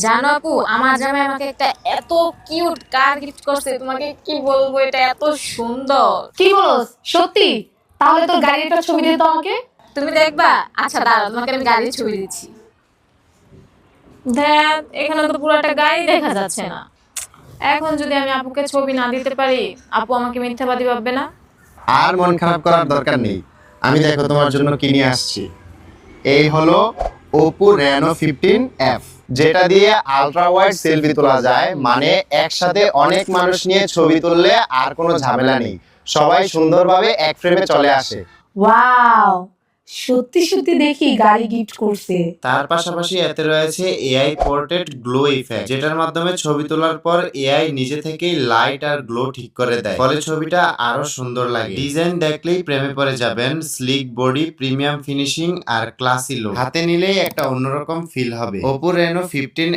জানো আপু, আমার জামাই আমাকে একটা এত কিউট কার গিফট করছে, তোমাকে কি বলবো, এটা এত সুন্দর। কি বলস সত্যি? তাহলে তোর গাড়ির একটা ছবি দে তো আমাকে। তুমি দেখবা? আচ্ছা দাঁড়াও, তোমাকে আমি গাড়ির ছবি দিচ্ছি। দেখ, এখানে তো পুরোটা গাড়ি দেখা যাচ্ছে না। এখন যদি আমি আপুকে ছবি না দিতে পারি, আপু আমাকে মিথ্যাবাদী ভাববে না? আর মন খারাপ করার দরকার নেই। আমি দেখো তোমার জন্য কিনে আসছি। এই হলো Oppo Reno 15F, যেটা দিয়ে আলট্রা ওয়াইড সেলফি তোলা যায়। মানে একসাথে অনেক মানুষ নিয়ে ছবি তুললে আর কোনো ঝামেলা নেই, সবাই সুন্দরভাবে এক ফ্রেমে চলে আসে। ওয়াও, সত্যি সত্যি দেখি গাড়ি গিফট করছে। তার পাশাপাশি এতে রয়েছে এআই পোর্ট্রেট গ্লো ইফেক্ট, যেটার মাধ্যমে ছবি তোলার পর এআই নিজে থেকেই লাইট আর গ্লো ঠিক করে দেয়, ফলে ছবিটা আরো সুন্দর লাগে। ডিজাইন দেখলেই প্রেমে পড়ে যাবেন। স্লিক বডি, প্রিমিয়াম ফিনিশিং আর ক্লাসি লুক, হাতে নিলেই একটা অন্যরকম ফিল হবে। Oppo Reno 15